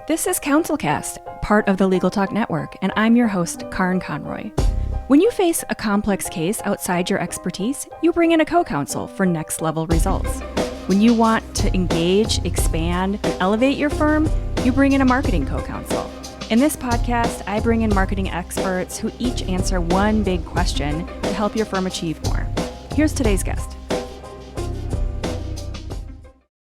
This is CounselCast, part of the Legal Talk Network, and I'm your host, Karin Conroy. When you face a complex case outside your expertise, you bring in a co-counsel for next-level results. When you want to engage, expand, and elevate your firm, you bring in a marketing co-counsel. In this podcast, I bring in marketing experts who each answer one big question to help your firm achieve more. Here's today's guest.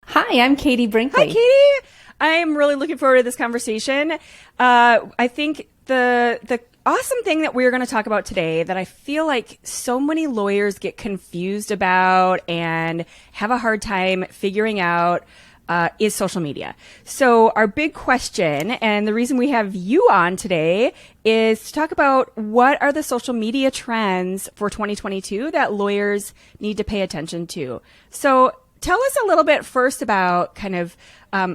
Hi, I'm Katie Brinkley. Hi, Katie. I am really looking forward to this conversation. I think the awesome thing that we're going to talk about today that I feel like so many lawyers get confused about and have a hard time figuring out is social media. So our big question, and the reason we have you on today, is to talk about what are the social media trends for 2022 that lawyers need to pay attention to. So tell us a little bit first about kind of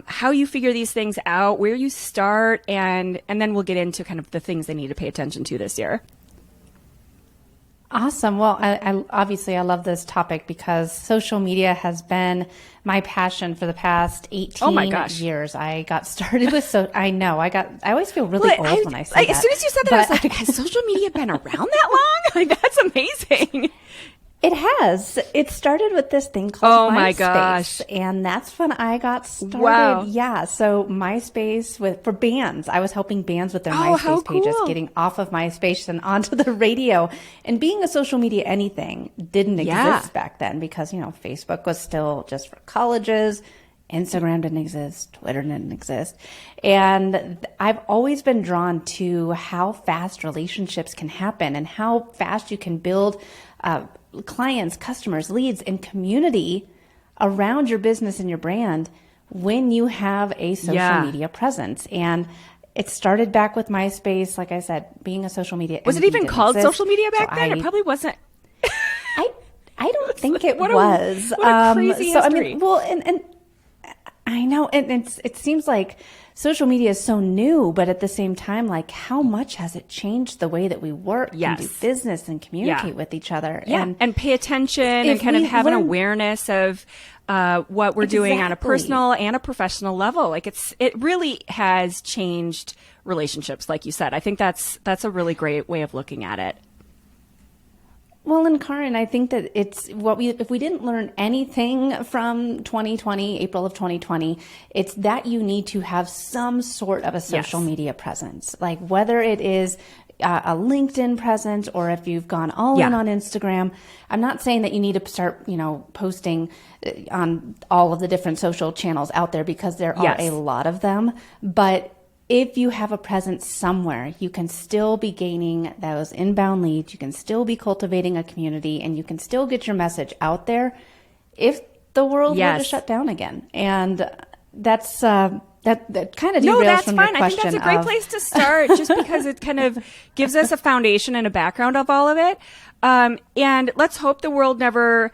how you figure these things out, where you start, and then we'll get into kind of the things they need to pay attention to this year. Awesome. Well, I obviously I love this topic because social media has been my passion for the past 18 years. I got started with I always feel really old when I say that. As soon as you said that, I was like, has social media been around that long? Like, that's amazing. It has. It started with this thing called MySpace. My gosh. And that's when I got started. Wow. Yeah. So MySpace for bands. I was helping bands with their MySpace pages, getting off of MySpace and onto the radio. And being a social media anything didn't exist back then because, Facebook was still just for colleges. Instagram didn't exist. Twitter didn't exist. And I've always been drawn to how fast relationships can happen and how fast you can build clients, customers, leads, and community around your business and your brand when you have a social media presence. And it started back with MySpace, like I said, being a social media. Was it even called social media back then? It probably wasn't. I don't think it was. What a crazy history. And I know, and it seems like social media is so new, but at the same time, like how much has it changed the way that we work and do business and communicate with each other? Yeah. And pay attention and kind of have an awareness of what we're doing on a personal and a professional level. Like it really has changed relationships, like you said. I think that's a really great way of looking at it. Well, and Karin, I think that if we didn't learn anything from 2020, April of 2020, it's that you need to have some sort of a social media presence, like whether it is a LinkedIn presence or if you've gone all in on Instagram. I'm not saying that you need to start, posting on all of the different social channels out there because there are a lot of them, but if you have a presence somewhere, you can still be gaining those inbound leads, you can still be cultivating a community, and you can still get your message out there if the world were to shut down again. And that's that kind of derails from your question. I think that's a great place to start, just because it kind of gives us a foundation and a background of all of it. And let's hope the world never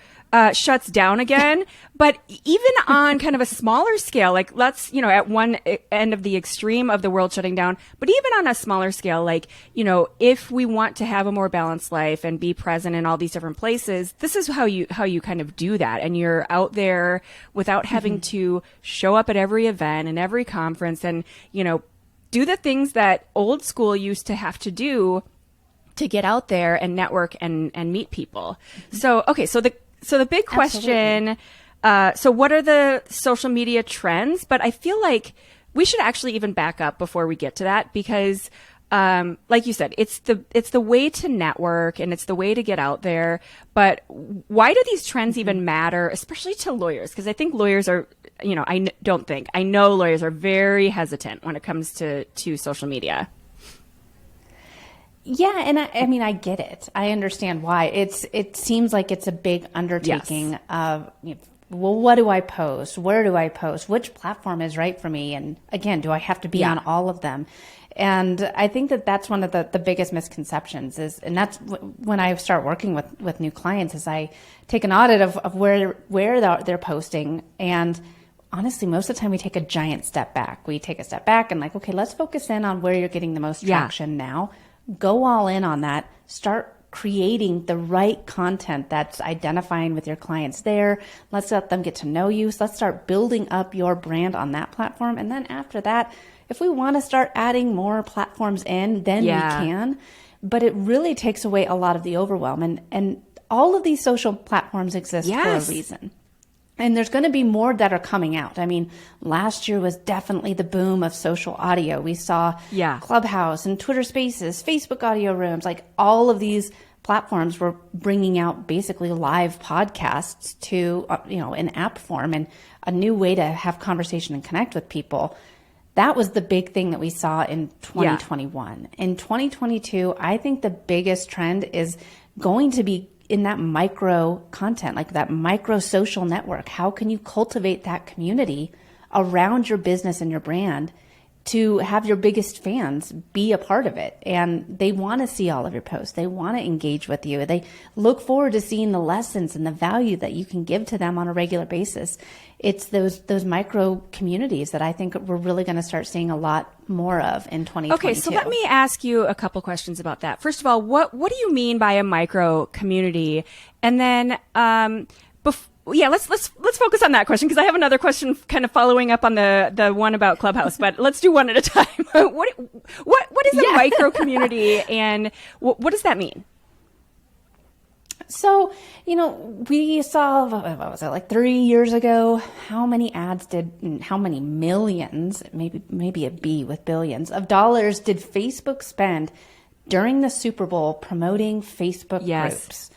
shuts down again. But even on kind of a smaller scale, like let's, at one end of the extreme of the world shutting down, but even on a smaller scale, like, if we want to have a more balanced life and be present in all these different places, this is how you kind of do that. And you're out there without having to show up at every event and every conference and, do the things that old school used to have to do to get out there and network and meet people. So, okay. So the big question, so what are the social media trends? But I feel like we should actually even back up before we get to that because, like you said, it's the way to network and it's the way to get out there. But why do these trends even matter, especially to lawyers? Because I think lawyers are, I know lawyers are very hesitant when it comes to social media. Yeah, and I get it. I understand why. It seems like it's a big undertaking of, well, what do I post? Where do I post? Which platform is right for me? And again, do I have to be on all of them? And I think that that's one of the biggest misconceptions and that's when I start working with new clients is I take an audit of where they're posting. And honestly, most of the time we take a giant step back. We take a step back and okay, let's focus in on where you're getting the most traction now. Go all in on that. Start creating the right content that's identifying with your clients there. Let's let them get to know you. So let's start building up your brand on that platform. And then after that, if we want to start adding more platforms in, then we can. But it really takes away a lot of the overwhelm. And all of these social platforms exist for a reason. And there's going to be more that are coming out. I mean, last year was definitely the boom of social audio. We saw Clubhouse and Twitter Spaces, Facebook audio rooms, like all of these platforms were bringing out basically live podcasts to, in app form, and a new way to have conversation and connect with people. That was the big thing that we saw in 2021. In 2022, I think the biggest trend is going to be in that micro content, like that micro social network. How can you cultivate that community around your business and your brand to have your biggest fans be a part of it? And they want to see all of your posts. They want to engage with you. They look forward to seeing the lessons and the value that you can give to them on a regular basis. It's those micro communities that I think we're really going to start seeing a lot more of in 2022. Okay, so let me ask you a couple questions about that. First of all, what do you mean by a micro community? And then, let's focus on that question, because I have another question kind of following up on the one about Clubhouse, but let's do one at a time. What is a micro community, and what does that mean? So, we saw, what was it, like 3 years ago, how many millions, maybe a B with billions of dollars did Facebook spend during the Super Bowl promoting Facebook groups?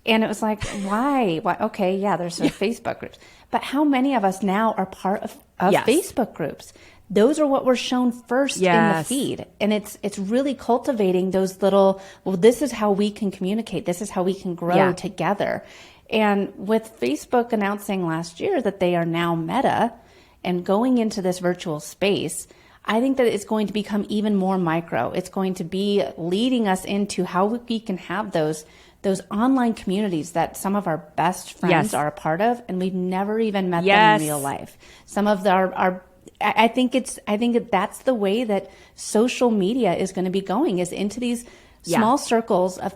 And it was like, why? Okay, there's some Facebook groups. But how many of us now are part of Facebook groups? Those are what were shown first in the feed. And it's really cultivating those little, this is how we can communicate. This is how we can grow together. And with Facebook announcing last year that they are now Meta and going into this virtual space, I think that it's going to become even more micro. It's going to be leading us into how we can have those online communities that some of our best friends are a part of, and we've never even met them in real life. Some of our I think that's the way that social media is going to be going, is into these small circles of,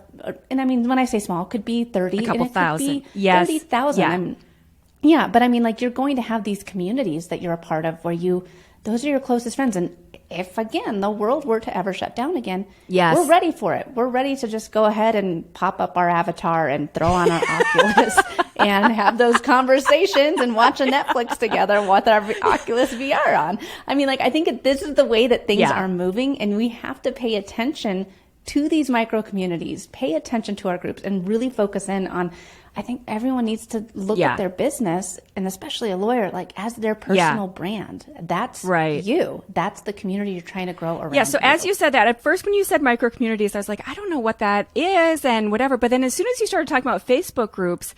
and I mean, when I say small, it could be 30, a couple and it thousand, could be 30,000. But I mean, like, you're going to have these communities that you're a part of where those are your closest friends. And if, again, the world were to ever shut down again, we're ready for it. We're ready to just go ahead and pop up our avatar and throw on our Oculus and have those conversations and watch a Netflix together with our Oculus VR on. I mean, like, I think this is the way that things are moving, and we have to pay attention to these micro communities, pay attention to our groups, and really focus in on, I think everyone needs to look at their business, and especially a lawyer, like, as their personal brand. That's you. That's the community you're trying to grow around. Yeah, so as you said that, at first when you said micro communities, I was like, I don't know what that is and whatever. But then as soon as you started talking about Facebook groups,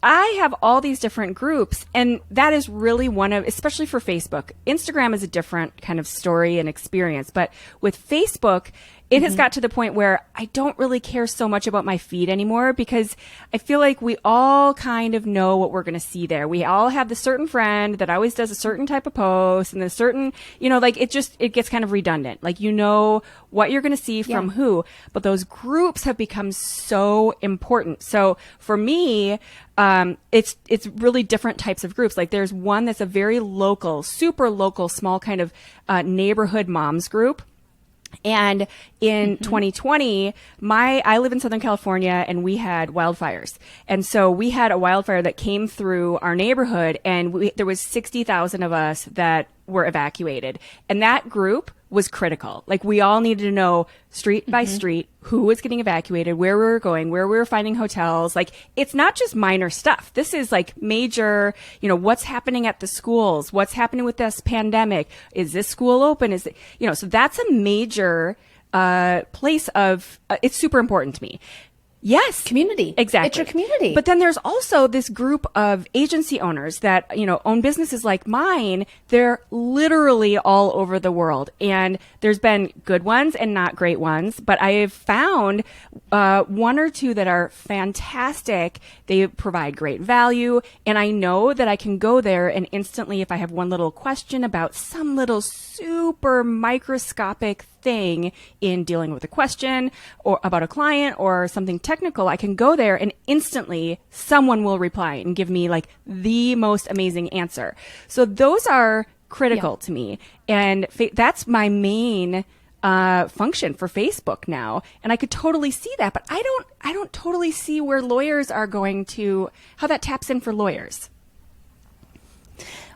I have all these different groups, and that is really one of, especially for Facebook. Instagram is a different kind of story and experience, but with Facebook, it has got to the point where I don't really care so much about my feed anymore, because I feel like we all kind of know what we're going to see there. We all have the certain friend that always does a certain type of post, and the certain, like, it gets kind of redundant. Like, what you're going to see from who, but those groups have become so important. So for me, it's really different types of groups. Like, there's one that's a very local, super local, small kind of neighborhood moms group. And in 2020, I live in Southern California, and we had wildfires. And so we had a wildfire that came through our neighborhood, and there was 60,000 of us that were evacuated. And that group was critical. Like, we all needed to know street by street who was getting evacuated, where we were going, where we were finding hotels. Like, it's not just minor stuff. This is like major, what's happening at the schools, what's happening with this pandemic. Is this school open? Is it, so that's a major place of, it's super important to me. Yes. Community. Exactly. It's your community. But then there's also this group of agency owners that, own businesses like mine. They're literally all over the world. And there's been good ones and not great ones. But I have found one or two that are fantastic. They provide great value. And I know that I can go there and instantly, if I have one little question about some little super microscopic thing in dealing with a question or about a client or something technical, I can go there and instantly someone will reply and give me like the most amazing answer. So those are critical to me. And that's my main function for Facebook now. And I could totally see that, but I don't totally see where lawyers are going to, how that taps in for lawyers.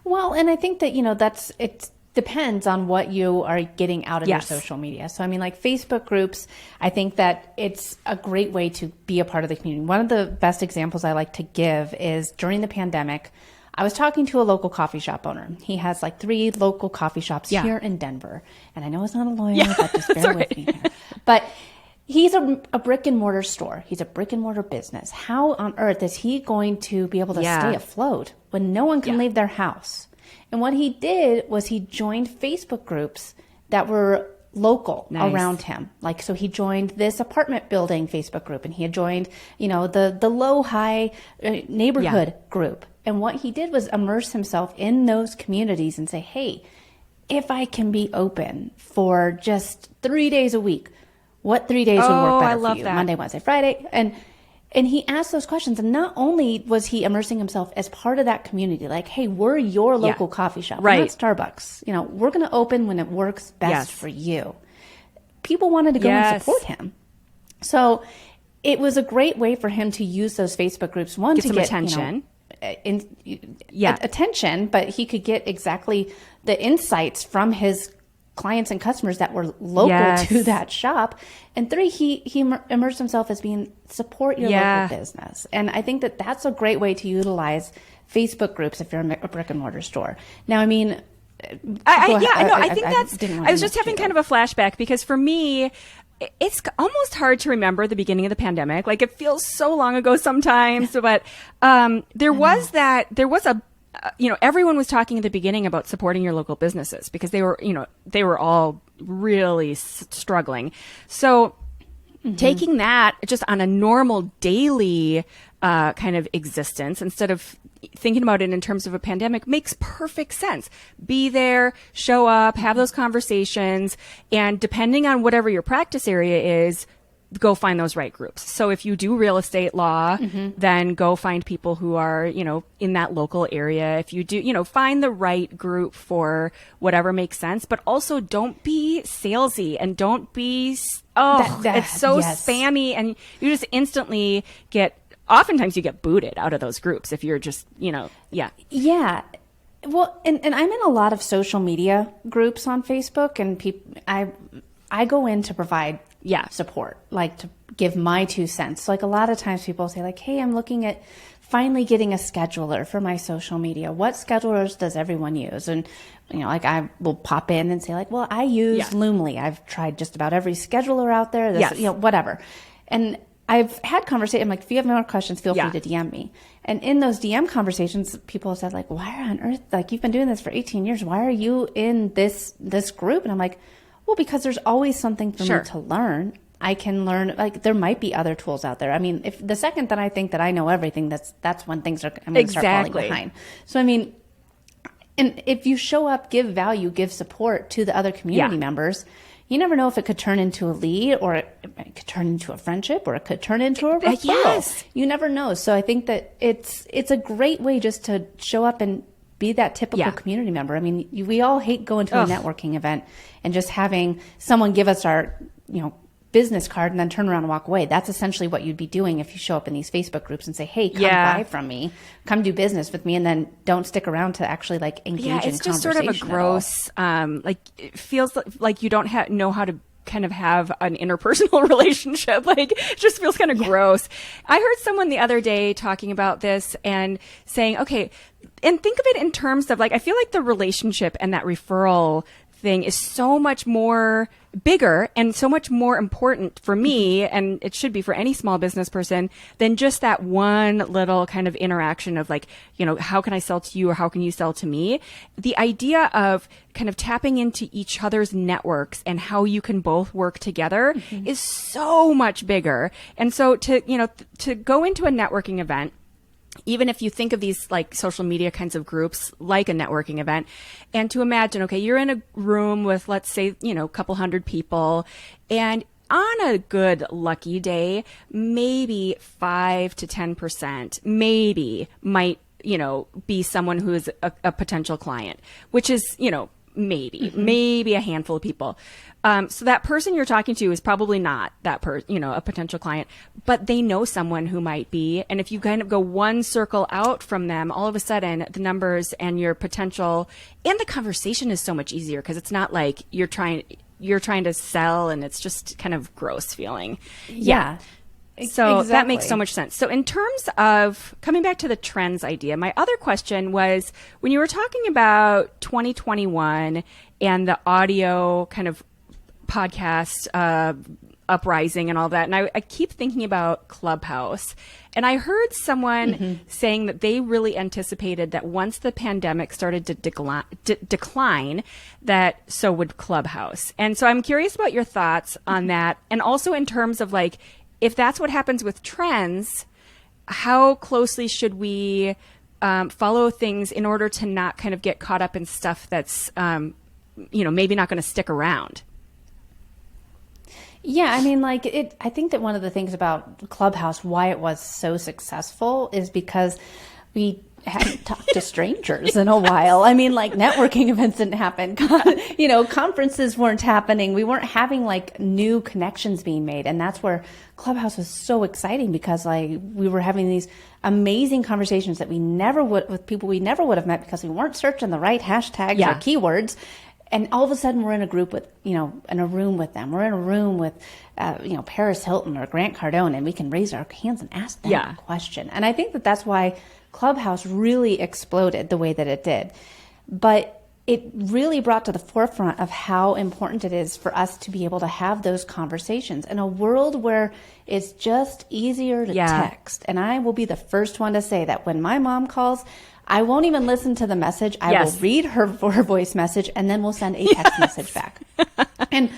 Well, and I think that, it depends on what you are getting out of your social media. So, I mean, like Facebook groups, I think that it's a great way to be a part of the community. One of the best examples I like to give is during the pandemic, I was talking to a local coffee shop owner. He has like 3 local coffee shops here in Denver. And I know it's not a lawyer, but just bear with me here. But he's a brick and mortar store. He's a brick and mortar business. How on earth is he going to be able to stay afloat when no one can leave their house? And what he did was he joined Facebook groups that were local around him. Like, so he joined this apartment building Facebook group, and he had joined, the low high neighborhood group. And what he did was immerse himself in those communities and say, hey, if I can be open for just 3 days a week, what 3 days would work better for you? That. Monday, Wednesday, Friday. And he asked those questions. And not only was he immersing himself as part of that community, like, hey, we're your local coffee shop. We're not Starbucks. We're going to open when it works best for you. People wanted to go and support him. So it was a great way for him to use those Facebook groups. One, to get attention. Attention, but he could get exactly the insights from his clients and customers that were local to that shop. And 3, he immersed himself as being support your local business. And I think that that's a great way to utilize Facebook groups if you're a brick and mortar store. Now, I mean, I was just having kind of a flashback because for me, it's almost hard to remember the beginning of the pandemic. Like, it feels so long ago sometimes, but there was everyone was talking at the beginning about supporting your local businesses because they were all really struggling. So taking that just on a normal daily kind of existence instead of thinking about it in terms of a pandemic makes perfect sense. Be there, show up, have those conversations, and depending on whatever your practice area is, go find those right groups. So if you do real estate law, then go find people who are, in that local area. If you do, find the right group for whatever makes sense, but also don't be salesy and don't be, it's so spammy, and you just instantly oftentimes you get booted out of those groups if you're just, Yeah. Well, and I'm in a lot of social media groups on Facebook, and I go in to provide support, like to give my 2 cents. Like, a lot of times people say like, hey, I'm looking at finally getting a scheduler for my social media. What schedulers does everyone use? And, like, I will pop in and say like, well, I use Loomly. I've tried just about every scheduler out there, whatever. And I've had conversations. I'm like, if you have more questions, feel free to DM me. And in those DM conversations, people have said like, why on earth, like, you've been doing this for 18 years. Why are you in this group? And I'm like, well, because there's always something for me to learn. I can learn, like, there might be other tools out there. I mean, if the second that I think that I know everything, that's when things are, I'm going to start falling behind. So, I mean, and if you show up, give value, give support to the other community members, you never know if it could turn into a lead, or it could turn into a friendship, or it could turn into a referral. You never know. So I think that it's a great way just to show up and be that typical community member. I mean, we all hate going to a networking event and just having someone give us our, business card and then turn around and walk away. That's essentially what you'd be doing if you show up in these Facebook groups and say, hey, come buy from me, come do business with me, and then don't stick around to actually like engage in conversation. It's just sort of a gross, like, it feels like you don't know how to kind of have an interpersonal relationship. Like, it just feels kind of gross. I heard someone the other day talking about this and saying, okay, and think of it in terms of like, I feel like the relationship and that referral thing is so much more bigger and so much more important for me, and it should be for any small business person, than just that one little kind of interaction of like, how can I sell to you or how can you sell to me? The idea of kind of tapping into each other's networks and how you can both work together is so much bigger. And so to go into a networking event even if you think of these like social media kinds of groups like a networking event, and to imagine, okay, you're in a room with, let's say, a couple hundred people, and on a good lucky day, maybe 5 to 10% maybe might, be someone who is a potential client, which is, maybe a handful of people. So that person you're talking to is probably not that a potential client, but they know someone who might be. And if you kind of go one circle out from them, all of a sudden the numbers and your potential and the conversation is so much easier, because it's not like you're trying to sell and it's just kind of gross feeling. Yeah. So exactly. That makes so much sense. So in terms of coming back to the trends idea, my other question was, when you were talking about 2021 and the audio kind of podcast uprising and all that, and I keep thinking about Clubhouse, and I heard someone saying that they really anticipated that once the pandemic started to decline, that so would Clubhouse. And so I'm curious about your thoughts on that, and also in terms of like, if that's what happens with trends, how closely should we follow things in order to not kind of get caught up in stuff that's, maybe not going to stick around? Yeah, I mean, I think that one of the things about Clubhouse, why it was so successful, is because we hadn't talked to strangers in a while. I mean, like, networking events didn't happen. Conferences weren't happening. We weren't having like new connections being made. And that's where Clubhouse was so exciting, because like we were having these amazing conversations that with people we never would have met, because we weren't searching the right hashtags or keywords. And all of a sudden we're in a group with, in a room with them. We're in a room with, Paris Hilton or Grant Cardone, and we can raise our hands and ask them a question. And I think that that's why Clubhouse really exploded the way that it did. But it really brought to the forefront of how important it is for us to be able to have those conversations in a world where it's just easier to text. And I will be the first one to say that when my mom calls, I won't even listen to the message. I will read her voice message, and then we'll send a text message back. And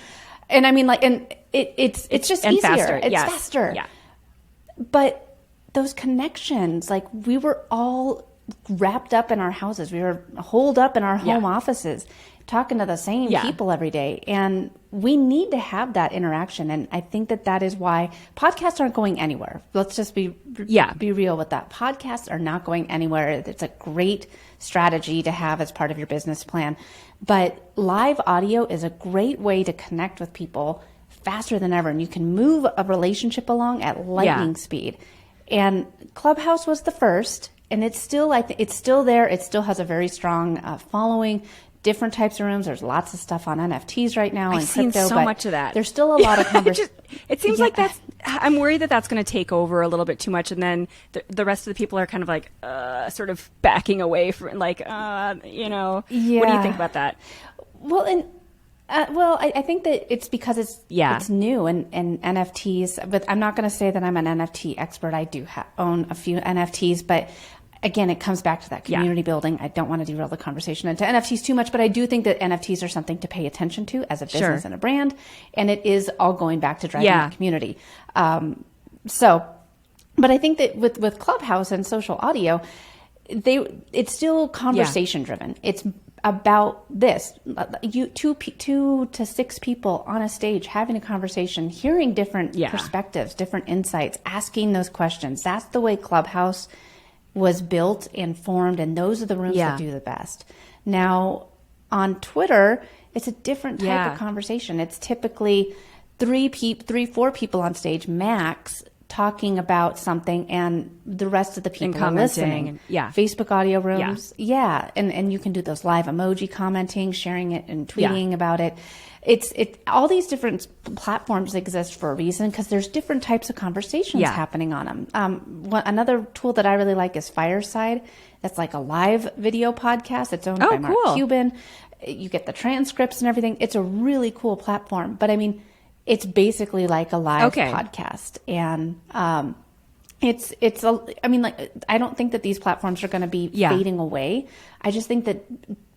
I mean, like, and it's just easier. Faster. It's faster. Yeah. But those connections, like, we were all wrapped up in our houses. We were holed up in our home offices, talking to the same people every day. And we need to have that interaction. And I think that that is why podcasts aren't going anywhere. Let's just be real with that. Podcasts are not going anywhere. It's a great strategy to have as part of your business plan. But live audio is a great way to connect with people faster than ever. And you can move a relationship along at lightning speed. And Clubhouse was the first. And it's still, it's still there. It still has a very strong following. Different types of rooms. There's lots of stuff on NFTs right now. I've seen crypto, so much of that. There's still a lot of conversation. It seems like I'm worried that that's going to take over a little bit too much, and then the rest of the people are kind of like sort of backing away from, like, what do you think about that? Well, I think that it's because it's new and NFTs, but I'm not going to say that I'm an NFT expert. I do own a few NFTs, but again, it comes back to that community building. I don't want to derail the conversation into NFTs too much, but I do think that NFTs are something to pay attention to as a business and a brand, and it is all going back to driving the community. But I think that with Clubhouse and social audio, it's still conversation driven. It's about this, two to six people on a stage having a conversation, hearing different perspectives, different insights, asking those questions. That's the way Clubhouse was built and formed, and those are the rooms that do the best. Now, on Twitter, it's a different type of conversation. It's typically four people on stage max, talking about something, and the rest of the people are listening. Facebook audio rooms, and you can do those live emoji commenting, sharing it, and tweeting about it. It's all these different platforms exist for a reason, because there's different types of conversations happening on them. Another tool that I really like is Fireside. That's like a live video podcast. It's owned by Mark Cuban. You get the transcripts and everything. It's a really cool platform. But I mean, it's basically like a live podcast, and I don't think that these platforms are going to be fading away. I just think that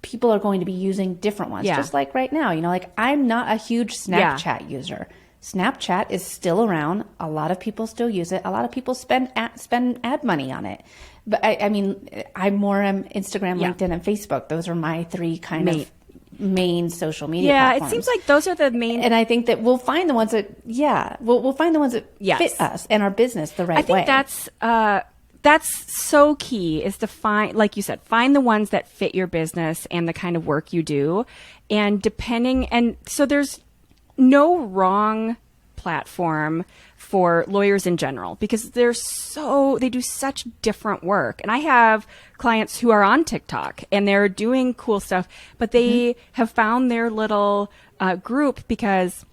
people are going to be using different ones, just like right now. Like, I'm not a huge Snapchat user. Snapchat is still around. A lot of people still use it. A lot of people spend ad money on it. But I mean, I more am Instagram, LinkedIn, and Facebook. Those are my three kind of main social media platforms. It seems like those are the main. And I think that we'll find the ones that, we'll find the ones that fit us and our business the right way. I think that's so key, is to find, like you said, find the ones that fit your business and the kind of work you do. And so there's no wrong platform for lawyers in general, because they do such different work. And I have clients who are on TikTok and they're doing cool stuff, but they have found their little group, because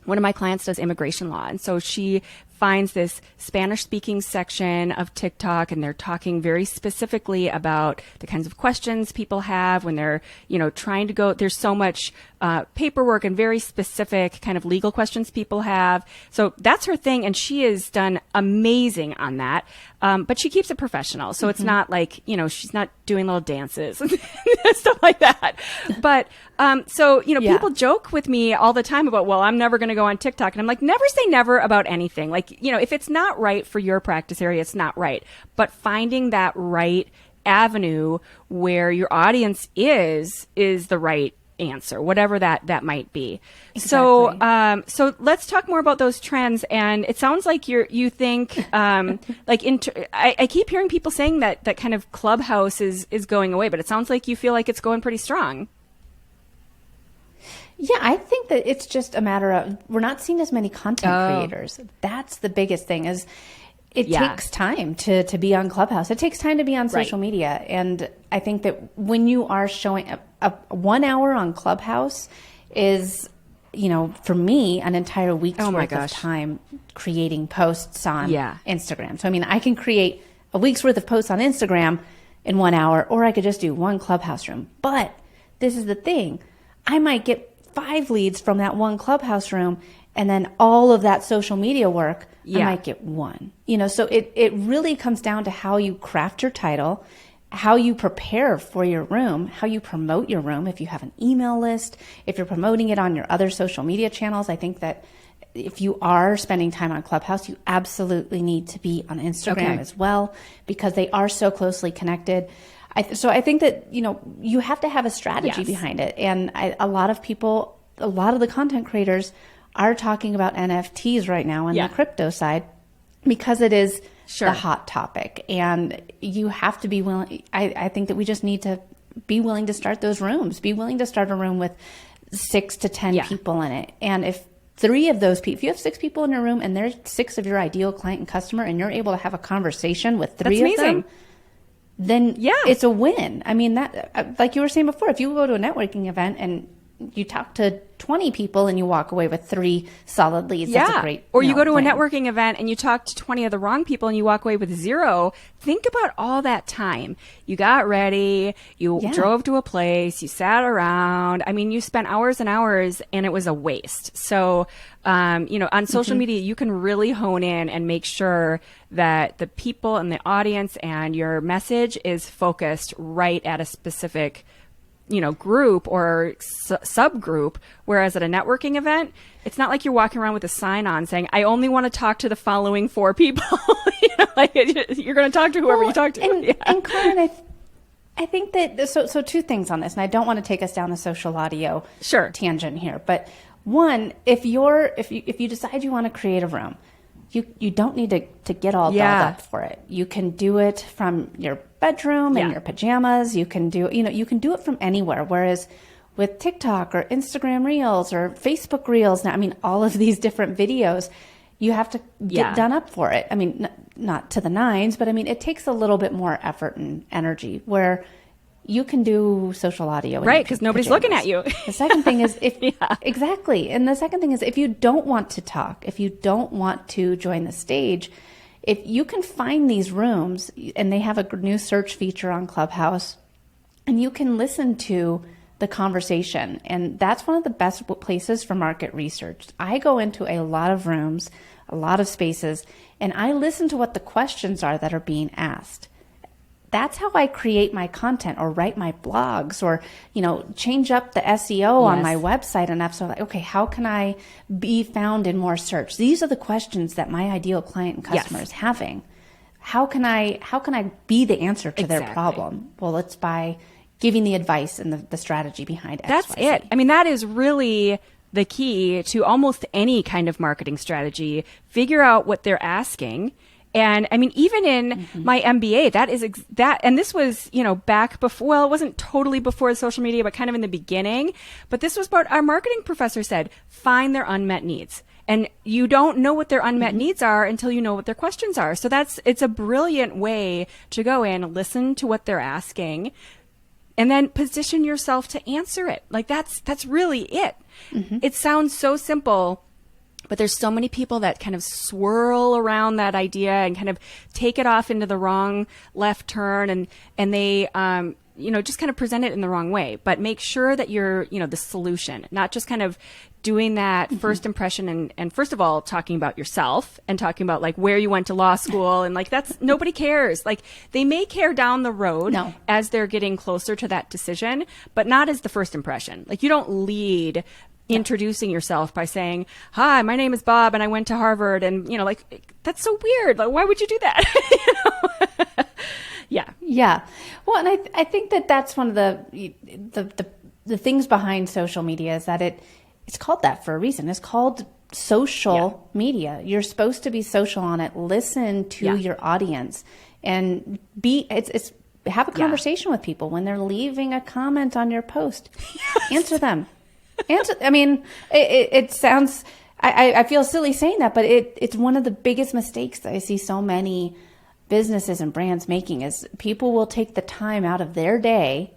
one of my clients does immigration law. And so she finds this Spanish speaking section of TikTok, and they're talking very specifically about the kinds of questions people have when they're, trying to go. There's so much paperwork and very specific kind of legal questions people have. So that's her thing. And she has done amazing on that. But she keeps it professional. So it's not like, she's not doing little dances and stuff like that. But people joke with me all the time about, well, I'm never going to go on TikTok. And I'm like, never say never about anything. Like, if it's not right for your practice area, it's not right. But finding that right avenue where your audience is the right answer, whatever that might be. Exactly. So let's talk more about those trends. And it sounds like you think, I keep hearing people saying that kind of Clubhouse is going away, but it sounds like you feel like it's going pretty strong. Yeah, I think that it's just a matter of, we're not seeing as many content creators. That's the biggest thing, is it takes time to be on Clubhouse. It takes time to be on social media. And I think that when you are showing a 1 hour on Clubhouse is, for me, an entire week's worth of time creating posts on Instagram. So, I can create a week's worth of posts on Instagram in 1 hour, or I could just do one Clubhouse room. But this is the thing. I might get 5 leads from that one Clubhouse room, and then all of that social media work, I might get 1. So it really comes down to how you craft your title, how you prepare for your room, how you promote your room. If you have an email list, if you're promoting it on your other social media channels, I think that if you are spending time on Clubhouse, you absolutely need to be on Instagram as well, because they are so closely connected. So I think that, you have to have a strategy behind it. And a lot of the content creators are talking about NFTs right now on the crypto side, because it is the hot topic. And you have to be willing. I think that we just need to be willing to start those rooms, be willing to start a room with 6 to 10 people in it. And if 3 of those people, if you have 6 people in your room and there's 6 of your ideal client and customer, and you're able to have a conversation with 3 of them, then it's a win. That, like you were saying before, if you go to a networking event and you talk to 20 people and you walk away with 3 solid leads, that's a great Or you go to win. a networking event and you talk to 20 of the wrong people and you walk away with 0. Think about all that time. You got ready, you drove to a place, you sat around. You spent hours and hours, and it was a waste. So, on social media, you can really hone in and make sure that the people and the audience and your message is focused right at a specific group or subgroup. Whereas at a networking event, it's not like you're walking around with a sign on saying, I only want to talk to the following 4 people. You're going to talk to whoever you talk to. And Karen, I think that, so 2 things on this, and I don't want to take us down a social audio tangent here, but one, if you decide you want to create a room, you don't need to get all dolled up for it. You can do it from your bedroom in your pajamas. You can do it from anywhere. Whereas with TikTok or Instagram Reels or Facebook Reels, now, all of these different videos, you have to get done up for it. Not to the nines, but it takes a little bit more effort and energy, where you can do social audio. Right, because nobody's looking at you. The second thing is exactly. And the second thing is, if you don't want to talk, if you don't want to join the stage, if you can find these rooms, and they have a new search feature on Clubhouse, and you can listen to the conversation. And that's one of the best places for market research. I go into a lot of rooms, a lot of spaces, and I listen to what the questions are that are being asked. that's how I create my content or write my blogs or, change up the SEO on my website enough. So like, okay, how can I be found in more search? These are the questions that my ideal client and customer is having. How can I be the answer to their problem? Well, it's by giving the advice and the strategy behind X, That's Y, Z. it. I mean, that is really the key to almost any kind of marketing strategy. Figure out what they're asking. And I mean, even in my MBA, that is that. And this was, back before, well, it wasn't totally before social media, but kind of in the beginning. But this was what our marketing professor said, find their unmet needs. And you don't know what their unmet needs are until you know what their questions are. So it's a brilliant way to go in, listen to what they're asking, and then position yourself to answer it. Like that's really it. It sounds so simple, but there's so many people that kind of swirl around that idea and kind of take it off into the wrong left turn, and they just kind of present it in the wrong way. But make sure that you're the solution, not just kind of doing that first impression and first of all talking about yourself and talking about like where you went to law school and like that's nobody cares. Like they may care down the road as they're getting closer to that decision, but not as the first impression. Like you don't lead introducing yourself by saying, hi, my name is Bob and I went to Harvard, and like that's so weird. Like why would you do that? Yeah. Well, and I think that's one of the things behind social media is that it's called that for a reason. It's called social media. You're supposed to be social on it. Listen to your audience and have a conversation with people when they're leaving a comment on your post. Answer them. I mean, it sounds, I feel silly saying that, but it's one of the biggest mistakes that I see so many businesses and brands making is people will take the time out of their day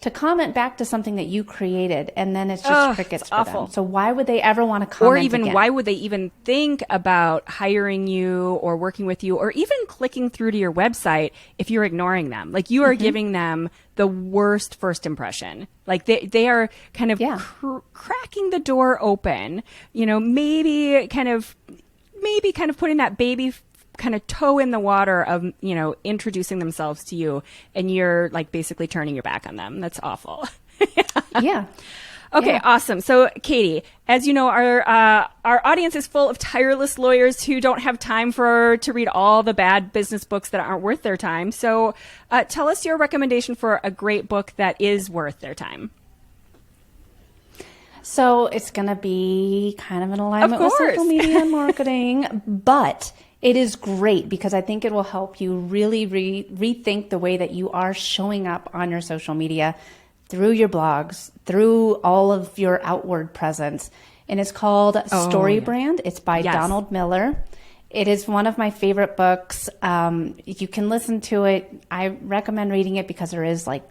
to comment back to something that you created, and then it's just crickets for them. So why would they ever want to comment Or even again? why would they even think about hiring you or working with you or even clicking through to your website if you're ignoring them? Like you are giving them the worst first impression. Like they are kind of cracking the door open, maybe kind of putting that baby kind of toe in the water of, introducing themselves to you, and you're like basically turning your back on them. That's awful. Yeah. Okay, awesome. So, Katie, as you know, our audience is full of tireless lawyers who don't have time to read all the bad business books that aren't worth their time. So, tell us your recommendation for a great book that is worth their time. So, it's going to be kind of in alignment with social media and marketing, but it is great because I think it will help you really rethink the way that you are showing up on your social media, through your blogs, through all of your outward presence. And it's called Story Brand. It's by Donald Miller. It is one of my favorite books. You can listen to it. I recommend reading it because there is like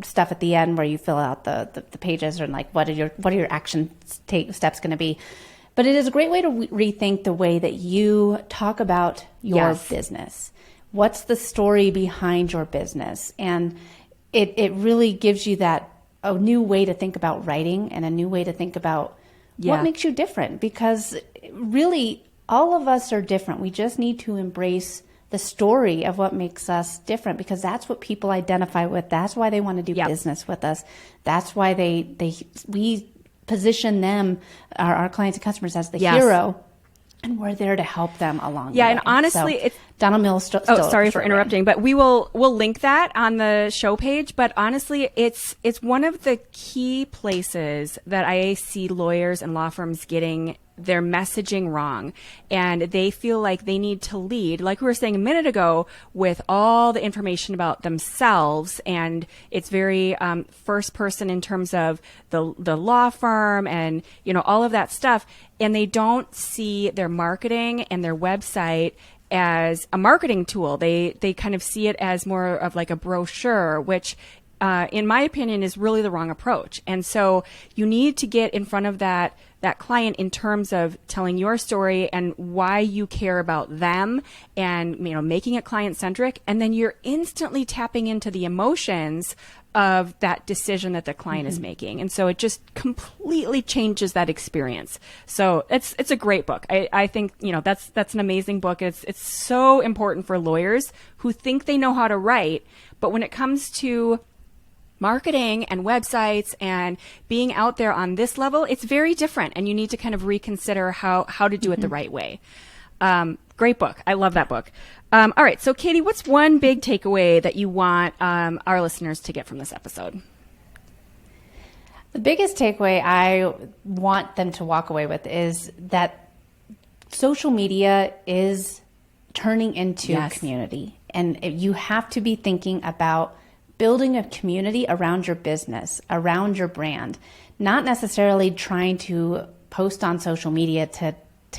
stuff at the end where you fill out the pages and like what are your action steps going to be. But it is a great way to rethink the way that you talk about your business. What's the story behind your business? And it really gives you a new way to think about writing and a new way to think about what makes you different. Because really, all of us are different. We just need to embrace the story of what makes us different, because that's what people identify with. That's why they want to do business with us. That's why we position them, our clients and customers, as the hero, and we're there to help them along the way. And honestly, it's Donald Mills. Sorry for interrupting, but we'll link that on the show page. But honestly, it's one of the key places that I see lawyers and law firms getting their messaging wrong, and they feel like they need to lead, like we were saying a minute ago, with all the information about themselves, and it's very first person in terms of the law firm and all of that stuff, and they don't see their marketing and their website as a marketing tool. They kind of see it as more of like a brochure, which in my opinion is really the wrong approach. And so you need to get in front of that client in terms of telling your story and why you care about them, and making it client centric, and then you're instantly tapping into the emotions of that decision that the client is making. And so it just completely changes that experience. So it's a great book. I think, that's an amazing book. It's so important for lawyers who think they know how to write, But when it comes to marketing and websites and being out there on this level, it's very different. And you need to kind of reconsider how to do it the right way. Great book. I love that book. All right. So Katie, what's one big takeaway that you want our listeners to get from this episode? The biggest takeaway I want them to walk away with is that social media is turning into a community. And you have to be thinking about building a community around your business, around your brand, not necessarily trying to post on social media to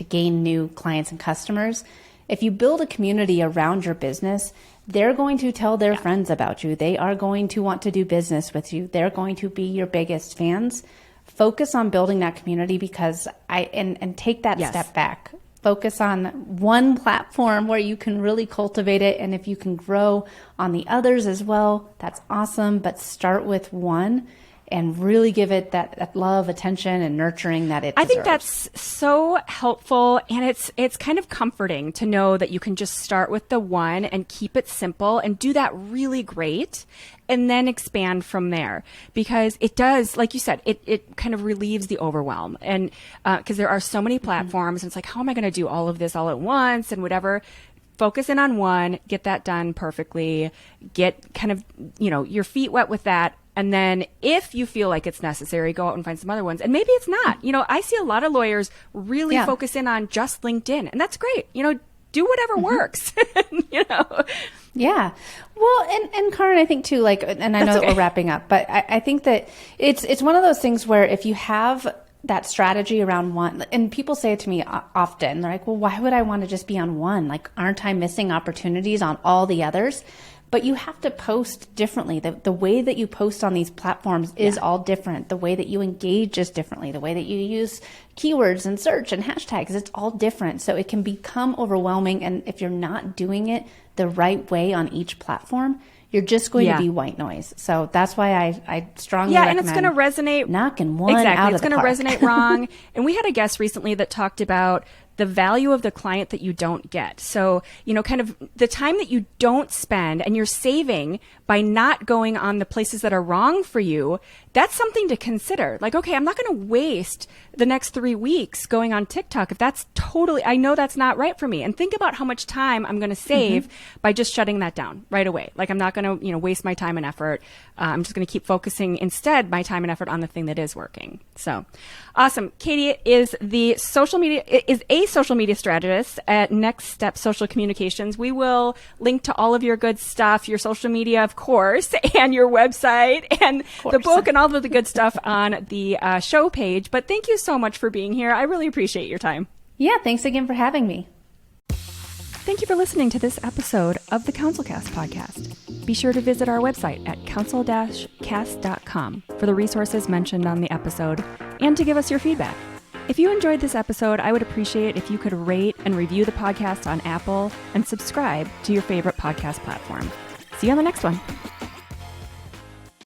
gain new clients and customers. If you build a community around your business, they're going to tell their friends about you. They are going to want to do business with you. They're going to be your biggest fans. Focus on building that community because and take that step back. Focus on one platform where you can really cultivate it. And if you can grow on the others as well, that's awesome. But start with one and really give it that love, attention, and nurturing that it deserves. I think that's so helpful, and it's kind of comforting to know that you can just start with the one and keep it simple and do that really great, and then expand from there. Because it does, like you said, it kind of relieves the overwhelm, and because there are so many platforms, and it's like, how am I going to do all of this all at once and whatever? Focus in on one, get that done perfectly, get kind of, your feet wet with that. And then if you feel like it's necessary, go out and find some other ones. And maybe it's not. I see a lot of lawyers really focus in on just LinkedIn. And that's great. Do whatever works. Yeah. Well, and Karin, I think too, and I know that we're wrapping up, but I think that it's one of those things where if you have that strategy around one, and people say it to me often, they're like, well, why would I want to just be on one? Like, aren't I missing opportunities on all the others? But you have to post differently. The way that you post on these platforms is all different. The way that you engage is differently. The way that you use keywords and search and hashtags, it's all different. So it can become overwhelming. And if you're not doing it the right way on each platform, you're just going to be white noise. So that's why I strongly recommend. And it's going to resonate. Knocking one out of the park. It's going to resonate wrong. And we had a guest recently that talked about the value of the client that you don't get. So, kind of the time that you don't spend and you're saving by not going on the places that are wrong for you, that's something to consider. Like, okay, I'm not going to waste the next 3 weeks going on TikTok if that's I know that's not right for me. And think about how much time I'm going to save by just shutting that down right away. Like, I'm not going to, waste my time and effort. I'm just going to keep focusing instead my time and effort on the thing that is working. So awesome. Katie is a social media strategist at Next Step Social Communications. We will link to all of your good stuff, your social media, of course, and your website and the book and all of the good stuff on the show page. But thank you so much for being here. I really appreciate your time. Yeah, thanks again for having me. Thank you for listening to this episode of the CounselCast podcast. Be sure to visit our website at counsel-cast.com for the resources mentioned on the episode and to give us your feedback. If you enjoyed this episode, I would appreciate if you could rate and review the podcast on Apple and subscribe to your favorite podcast platform. See you on the next one.